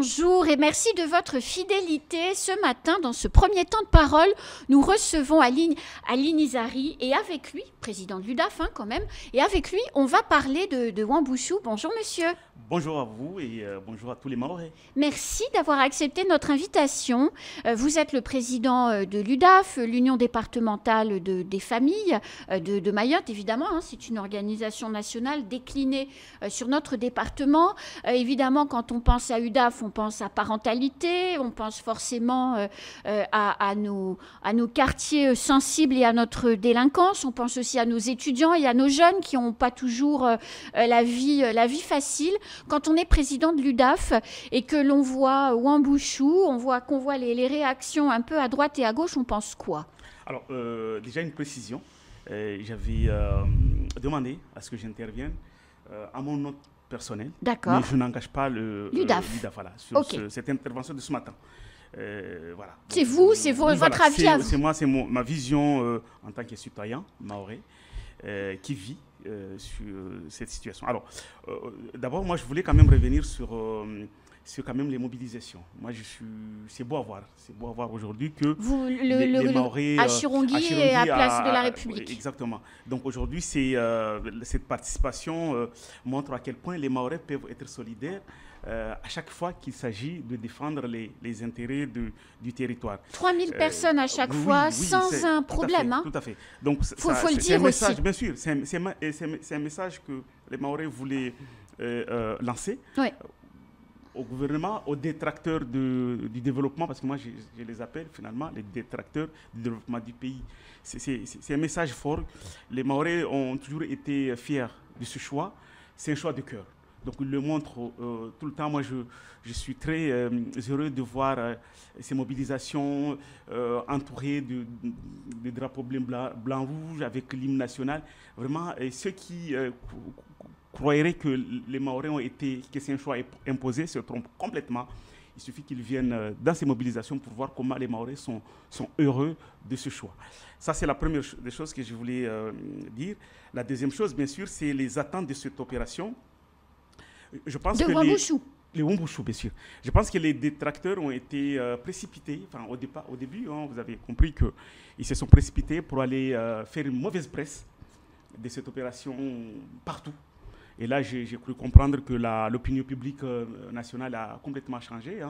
bonjour et merci de votre fidélité. Ce matin, dans ce premier temps de parole, nous recevons Aline Izari et avec lui, président de l'UDAF quand même, et avec lui, on va parler de Wambushu. Bonjour monsieur. Bonjour à vous et bonjour à tous les Mahorais. Merci d'avoir accepté notre invitation. Vous êtes le président de l'UDAF, l'Union départementale des familles de Mayotte, évidemment. C'est une organisation nationale déclinée sur notre département. Évidemment, quand on pense à UDAF, on pense à parentalité, on pense forcément à nos quartiers sensibles et à notre délinquance. On pense aussi à nos étudiants et à nos jeunes qui n'ont pas toujours la vie facile. Quand on est président de l'UDAF et que l'on voit Wambushu, qu'on voit les réactions un peu à droite et à gauche, on pense quoi? Alors, déjà une précision. J'avais demandé à ce que j'intervienne à mon nom personnel. D'accord. Mais je n'engage pas l'UDAF voilà, sur cette intervention de ce matin. Voilà. C'est vous, c'est votre avis à vous. C'est moi, c'est ma vision en tant que citoyen mahorais qui vit sur cette situation. Alors, d'abord, moi, je voulais quand même revenir sur quand même les mobilisations. Moi, c'est beau à voir aujourd'hui que les Mahorais à Chirongui et à Place de la République. Exactement. Donc aujourd'hui, cette participation montre à quel point les Mahorais peuvent être solidaires à chaque fois qu'il s'agit de défendre les intérêts du territoire. 3000 personnes à chaque fois, sans un problème. Tout à fait. Donc, faut le dire message, aussi. bien sûr, c'est un message que les Mahorais voulaient lancer. Oui. Au gouvernement, aux détracteurs du développement, parce que moi je les appelle finalement les détracteurs du développement du pays. C'est un message fort. Les Mahorais ont toujours été fiers de ce choix. C'est un choix de cœur. Donc ils le montrent tout le temps. Moi je suis très heureux de voir ces mobilisations entourées de drapeaux blanc, rouge avec l'hymne national. Vraiment, ceux qui croiraient que les Mahorais que c'est un choix imposé se trompent complètement. Il suffit qu'ils viennent dans ces mobilisations pour voir comment les Mahorais sont heureux de ce choix. Ça, c'est la première des choses que je voulais dire. La deuxième chose, bien sûr, c'est les attentes de cette opération. Je pense de Wambushu. Les Wambushu, bien sûr. Je pense que les détracteurs ont été précipités. Enfin, au début, vous avez compris qu'ils se sont précipités pour aller faire une mauvaise presse de cette opération partout. Et là, j'ai cru comprendre que l'opinion publique nationale a complètement changé.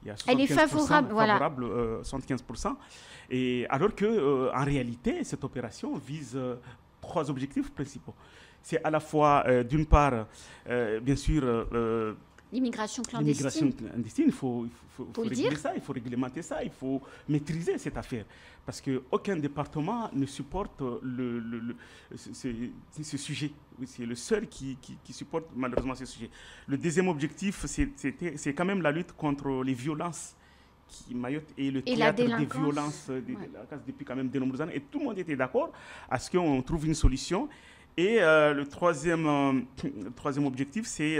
Il y a 75%, elle est favorable, voilà. 75%. Et alors qu'en réalité, cette opération vise 3 objectifs principaux. C'est à la fois, d'une part, bien sûr, l'immigration clandestine. Il faut réguler ça, il faut réglementer ça, il faut maîtriser cette affaire. Parce qu'aucun département ne supporte ce sujet. C'est le seul qui supporte malheureusement ce sujet. Le deuxième objectif, c'est quand même la lutte contre les violences. Mayotte est le théâtre des violences depuis quand même de nombreuses années. Et tout le monde était d'accord à ce qu'on trouve une solution. Et le troisième objectif, c'est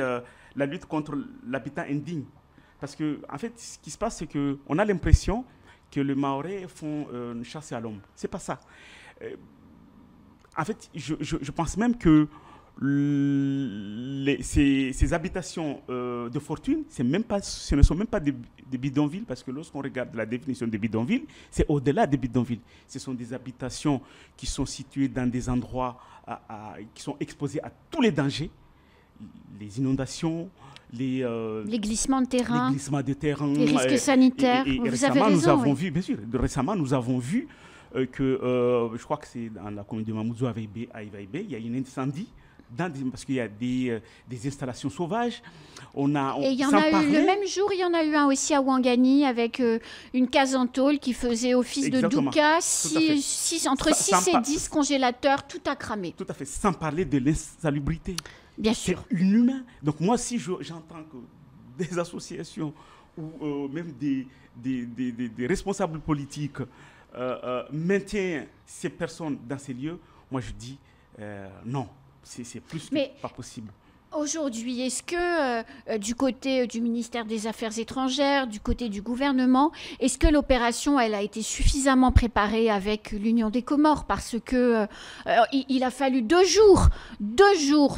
la lutte contre l'habitat indigne. Parce que, en fait, ce qui se passe, c'est qu'on a l'impression que les Mahorais font une chasse à l'homme. C'est pas ça. En fait, je pense même que ces habitations de fortune, ce ne sont même pas des bidonvilles, parce que lorsqu'on regarde la définition des bidonvilles, c'est au-delà des bidonvilles. Ce sont des habitations qui sont situées dans des endroits qui sont exposés à tous les dangers, les inondations, les glissements de terrain, les risques sanitaires. Vous avez raison, nous avons vu, bien sûr, récemment, nous avons vu que, je crois que c'est dans la commune de Mamoudzou, à Ivaïbé, il y a un incendie. Parce qu'il y a des installations sauvages. Et il y en a eu, le même jour, il y en a eu un aussi à Ouangani avec une case en tôle qui faisait office de douka. Entre 6 et 10 congélateurs, tout a cramé. Tout à fait, sans parler de l'insalubrité. Bien sûr. C'est inhumain. Donc moi, si j'entends que des associations ou même des responsables politiques maintiennent ces personnes dans ces lieux, moi je dis non. C'est plus que pas possible. Aujourd'hui, est-ce que du côté du ministère des Affaires étrangères, du côté du gouvernement, est-ce que l'opération elle a été suffisamment préparée avec l'Union des Comores? Parce que il a fallu 2 jours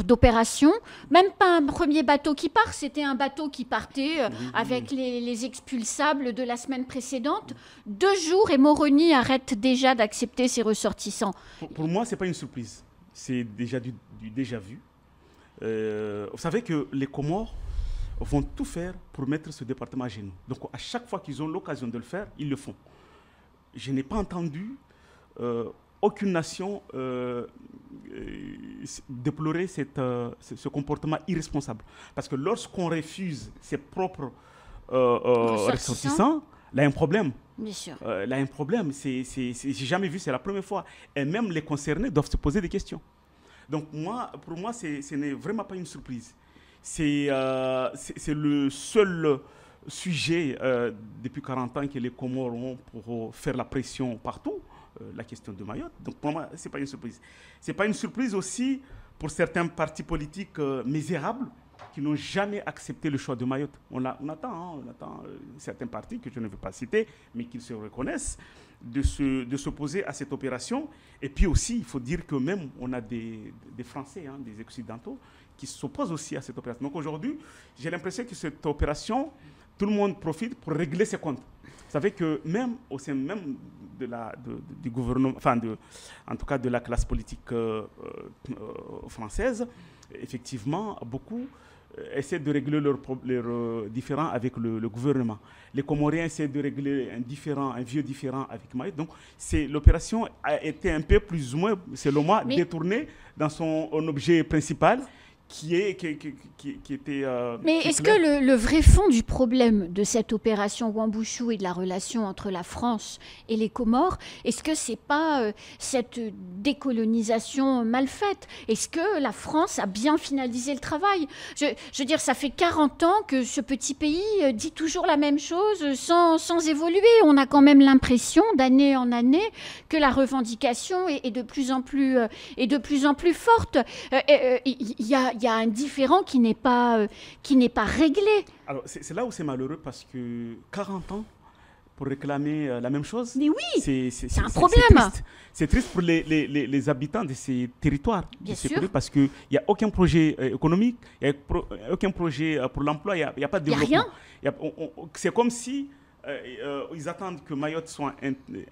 d'opération, même pas un premier bateau qui part, c'était un bateau qui partait avec les expulsables de la semaine précédente. 2 jours et Moroni arrête déjà d'accepter ses ressortissants. Pour moi, c'est pas une surprise, c'est déjà du déjà vu. Vous savez que les Comores vont tout faire pour mettre ce département à genoux. Donc à chaque fois qu'ils ont l'occasion de le faire, ils le font. Je n'ai pas entendu aucune nation déplorer ce comportement irresponsable. Parce que lorsqu'on refuse ses propres ressortissants, là, il y a un problème. Bien sûr. Là, il y a un problème. J'ai jamais vu, c'est la première fois. Et même les concernés doivent se poser des questions. Donc pour moi, ce n'est vraiment pas une surprise. C'est le seul sujet depuis 40 ans que les Comores ont pour faire la pression partout, la question de Mayotte. Donc pour moi, ce n'est pas une surprise. Ce n'est pas une surprise aussi pour certains partis politiques misérables qui n'ont jamais accepté le choix de Mayotte. On attend certains partis que je ne veux pas citer, mais qui se reconnaissent, de s'opposer à cette opération. Et puis aussi, il faut dire que même on a des Français, des Occidentaux, qui s'opposent aussi à cette opération. Donc aujourd'hui, j'ai l'impression que cette opération, tout le monde profite pour régler ses comptes. Vous savez que même au sein même du gouvernement, en tout cas de la classe politique française, effectivement, beaucoup essaient de régler leurs différends avec le gouvernement. Les Comoriens essaient de régler un vieux différend avec Mayotte. Donc, l'opération a été un peu plus ou moins, selon moi, détournée dans son objet principal, qui était... Mais est-ce que le vrai fond du problème de cette opération Wuambushu et de la relation entre la France et les Comores, est-ce que c'est pas cette décolonisation mal faite? Est-ce que la France a bien finalisé le travail? Je veux dire, ça fait 40 ans que ce petit pays dit toujours la même chose sans évoluer. On a quand même l'impression, d'année en année, que la revendication est de plus en plus forte. Il y a un différend qui n'est pas réglé. Alors, c'est là où c'est malheureux, parce que 40 ans pour réclamer la même chose. Mais oui, c'est un problème. C'est triste pour les habitants de ces territoires. Bien sûr. Parce qu'il n'y a aucun projet économique, il n'y a aucun projet pour l'emploi, il n'y a pas de développement. Il y a rien. C'est comme si ils attendent que Mayotte soit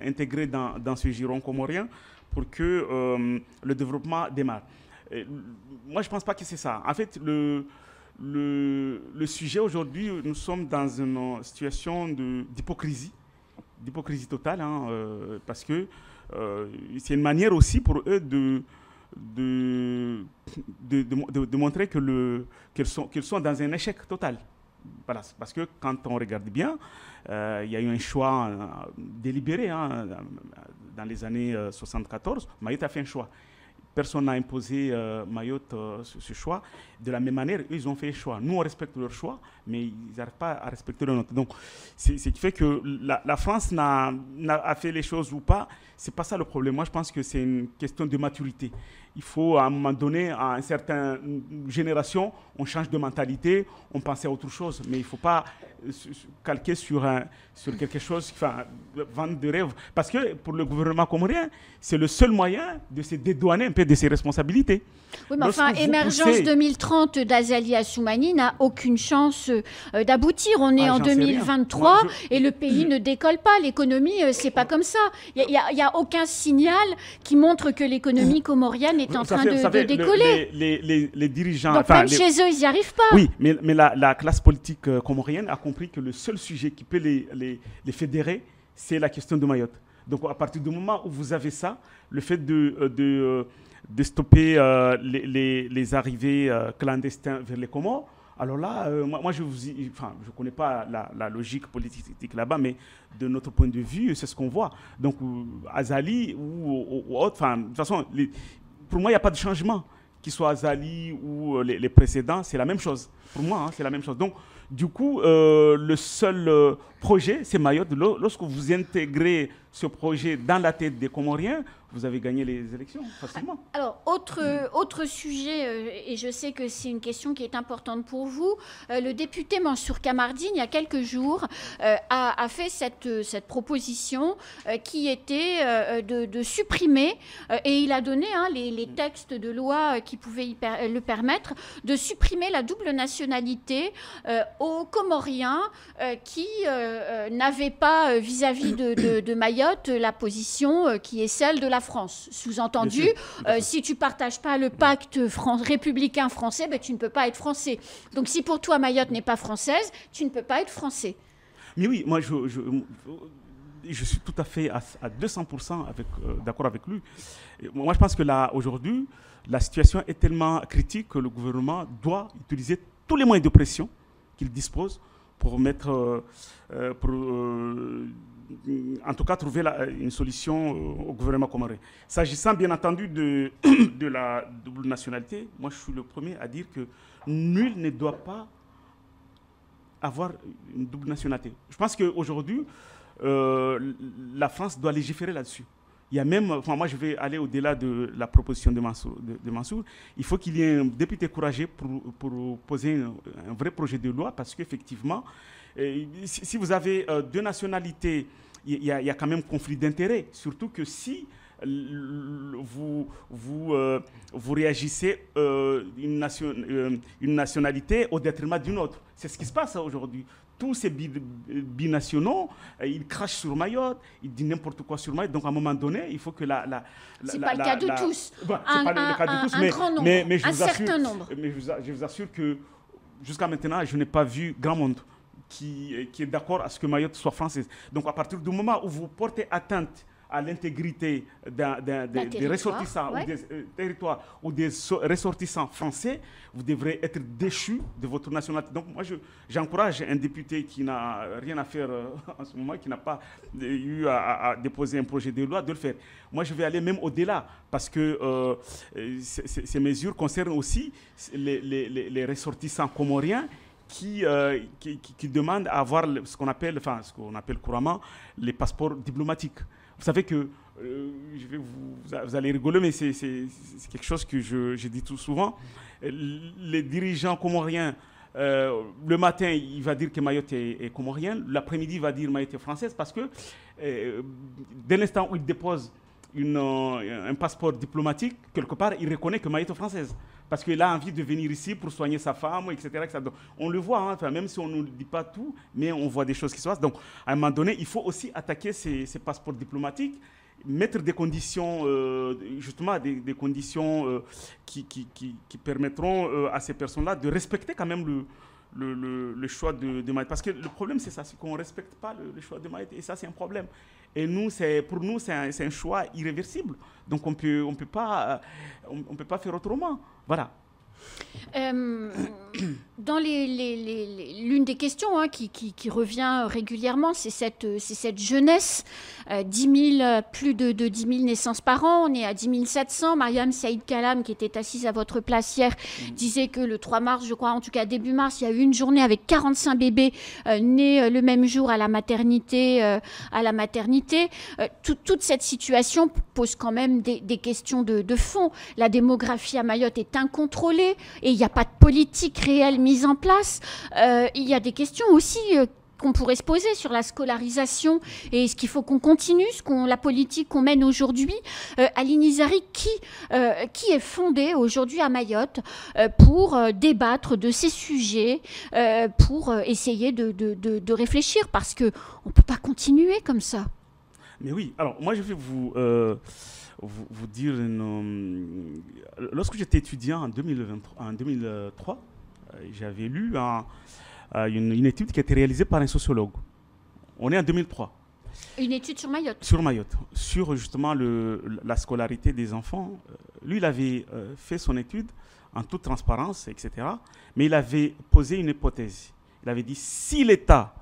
intégrée dans ce giron comorien pour que le développement démarre. Moi, je ne pense pas que c'est ça. En fait, le sujet aujourd'hui, nous sommes dans une situation d'hypocrisie totale, parce que c'est une manière aussi pour eux de montrer qu'ils sont dans un échec total. Voilà, parce que quand on regarde bien, il y a eu un choix délibéré dans les années 74. Mayotte a fait un choix. Personne n'a imposé Mayotte ce choix. De la même manière, eux, ils ont fait le choix. Nous, on respecte leur choix, mais ils n'arrivent pas à respecter le nôtre. Donc, ce qui fait que la France a fait les choses ou pas, ce n'est pas ça le problème. Moi, je pense que c'est une question de maturité. Il faut, à un moment donné, à une certaine génération, on change de mentalité, on pense à autre chose. Mais il ne faut pas calquer sur quelque chose, vendre de rêve. Parce que pour le gouvernement comorien, c'est le seul moyen de se dédouaner un peu de ses responsabilités. Oui, mais enfin, Émergence 2030 d'Azali Assoumani n'a aucune chance d'aboutir. On est en 2023 et le pays ne décolle pas. L'économie, c'est pas comme ça. Il n'y a aucun signal qui montre que l'économie comorienne est en train de décoller. Les dirigeants... Donc même chez eux, ils n'y arrivent pas. Oui, mais la classe politique comorienne a compris que le seul sujet qui peut les fédérer, c'est la question de Mayotte. Donc à partir du moment où vous avez ça, le fait de stopper les arrivées clandestines vers les Comores, alors là, moi je ne connais pas la logique politique là-bas, mais de notre point de vue, c'est ce qu'on voit. Donc Azali ou autre, de toute façon, pour moi, il n'y a pas de changement. Qu'il soit Azali ou les précédents, c'est la même chose. Pour moi, c'est la même chose. Donc, Du coup, le seul projet, c'est Mayotte. Lorsque vous intégrez ce projet dans la tête des Comoriens, vous avez gagné les élections facilement. Alors, autre sujet, et je sais que c'est une question qui est importante pour vous, le député Mansour Kamardine, il y a quelques jours, a fait cette proposition qui était de supprimer, et il a donné les textes de loi qui pouvaient le permettre, de supprimer la double nationalité aux Comoriens qui n'avaient pas vis-à-vis de Mayotte la position qui est celle de la France. Sous-entendu, si tu ne partages pas le pacte républicain français, ben, tu ne peux pas être français. Donc si pour toi Mayotte n'est pas française, tu ne peux pas être français. Mais oui, moi je suis tout à fait à 200% d'accord avec lui. Et moi je pense que là, aujourd'hui, la situation est tellement critique que le gouvernement doit utiliser tous les moyens de pression qu'il dispose pour mettre... en tout cas, trouver une solution au gouvernement comorien. S'agissant, bien entendu, de la double nationalité, moi, je suis le premier à dire que nul ne doit pas avoir une double nationalité. Je pense qu'aujourd'hui, la France doit légiférer là-dessus. Il y a même, enfin, moi, je vais aller au-delà de la proposition de Mansour. Il faut qu'il y ait un député courageux pour poser un vrai projet de loi, parce qu'effectivement, si vous avez deux nationalités, il y a quand même conflit d'intérêts. Surtout que si vous réagissez une nationalité au détriment d'une autre. C'est ce qui se passe aujourd'hui. Tous ces binationaux, ils crachent sur Mayotte, ils disent n'importe quoi sur Mayotte. Donc, à un moment donné, il faut que c'est pas le cas de tous. Bon, c'est pas le cas de tous, un grand nombre, mais un certain nombre. Mais je vous assure que jusqu'à maintenant, je n'ai pas vu grand monde qui est d'accord à ce que Mayotte soit française. Donc, à partir du moment où vous portez atteinte à l'intégrité des ressortissants ou des territoires ou des ressortissants français, vous devrez être déchus de votre nationalité. Donc moi, j'encourage un député qui n'a rien à faire en ce moment, qui n'a pas eu à déposer un projet de loi, de le faire. Moi, je vais aller même au-delà, parce que ces mesures concernent aussi les ressortissants comoriens qui demandent à avoir ce qu'on appelle couramment les passeports diplomatiques. Vous savez que, vous allez rigoler, mais c'est quelque chose que je dis tout souvent. Les dirigeants comoriens, le matin, il va dire que Mayotte est comorienne. L'après-midi, il va dire Mayotte est française, parce que dès l'instant où il dépose un passeport diplomatique, quelque part, il reconnaît que Mayotte est française. Parce qu'il a envie de venir ici pour soigner sa femme, etc. etc. Donc, on le voit, même si on ne dit pas tout, mais on voit des choses qui se passent. Donc, à un moment donné, il faut aussi attaquer ces passeports diplomatiques, mettre des conditions, justement, des conditions qui permettront à ces personnes-là de respecter quand même le choix de Mayotte. Parce que le problème, c'est ça, c'est qu'on ne respecte pas le choix de Mayotte. Et ça, c'est un problème. Et pour nous, c'est un choix irréversible. Donc, on peut pas faire autrement. Voilà. Dans l'une des questions qui revient régulièrement, c'est cette jeunesse. plus de 10 000 naissances par an, on est à 10 700. Mariam Saïd Kalam, qui était assise à votre place hier, disait que le 3 mars, je crois, en tout cas début mars, il y a eu une journée avec 45 bébés nés le même jour à la maternité. Toute cette situation pose quand même des questions de fond. La démographie à Mayotte est incontrôlée et il n'y a pas de politique réelle mise en place. Il y a des questions aussi qu'on pourrait se poser sur la scolarisation et est-ce qu'il faut qu'on continue la politique qu'on mène aujourd'hui. Aline Izari, qui est fondée aujourd'hui à Mayotte pour débattre de ces sujets, pour essayer de réfléchir, parce qu'on ne peut pas continuer comme ça. Mais oui, alors moi je vais vous dire, lorsque j'étais étudiant en 2003, j'avais lu une étude qui a été réalisée par un sociologue. On est en 2003. Une étude sur Mayotte. Sur Mayotte, sur justement la scolarité des enfants. Lui, il avait fait son étude en toute transparence, etc. Mais il avait posé une hypothèse. Il avait dit, si l'État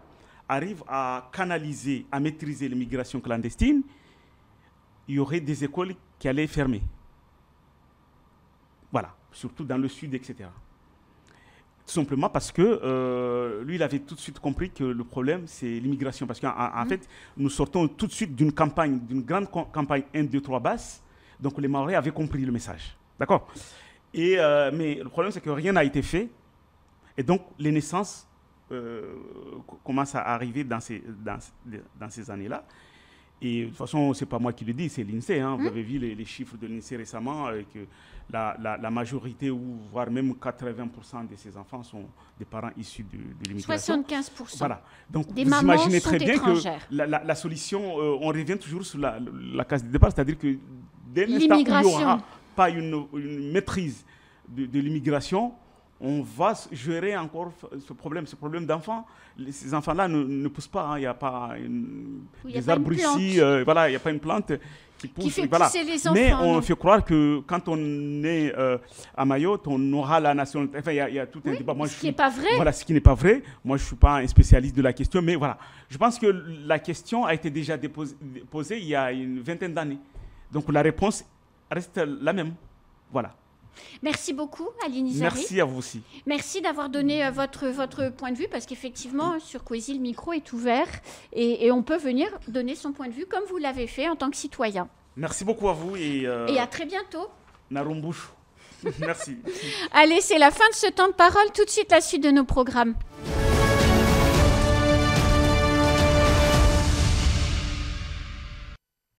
arrive à canaliser, à maîtriser l'immigration clandestine, il y aurait des écoles qui allaient fermer. Voilà, surtout dans le sud, etc. Tout simplement parce que lui, il avait tout de suite compris que le problème, c'est l'immigration. Parce qu'en fait, nous sortons tout de suite d'une campagne, d'une grande campagne 1, 2, 3 basse. Donc les Mahorais avaient compris le message. D'accord. Mais le problème, c'est que rien n'a été fait. Et donc, les naissances commencent à arriver dans ces années-là. Et de toute façon, ce n'est pas moi qui le dis, c'est l'INSEE. Hein. Vous avez vu les chiffres de l'INSEE récemment, que la majorité, ou voire même 80% de ces enfants sont des parents issus de l'immigration. 75%. Voilà. Donc, des vous mamans imaginez sont très bien étrangères. que la solution, on revient toujours sur la case de départ, c'est-à-dire que dès l'instant où il n'y aura pas une maîtrise de l'immigration, on va gérer encore ce problème d'enfants. Ces enfants-là ne poussent pas. Hein. Il n'y a pas des arbres ici. Voilà, il n'y a pas une plante qui pousse. Qui fait voilà. pousser les enfants. Mais on fait croire que quand on est à Mayotte, on aura la nationalité. Enfin, il y a tout un débat. Moi, ce qui n'est pas vrai. Voilà, ce qui n'est pas vrai. Moi, je ne suis pas un spécialiste de la question. Mais voilà, je pense que la question a été déjà posée il y a une vingtaine d'années. Donc, la réponse reste la même. Voilà. Merci beaucoup, Aline Izari. Merci à vous aussi. Merci d'avoir donné votre point de vue, parce qu'effectivement, sur Kwesi, le micro est ouvert et on peut venir donner son point de vue comme vous l'avez fait en tant que citoyen. Merci beaucoup à vous et à très bientôt. Narumbouche. Merci. Allez, c'est la fin de ce temps de parole. Tout de suite, la suite de nos programmes.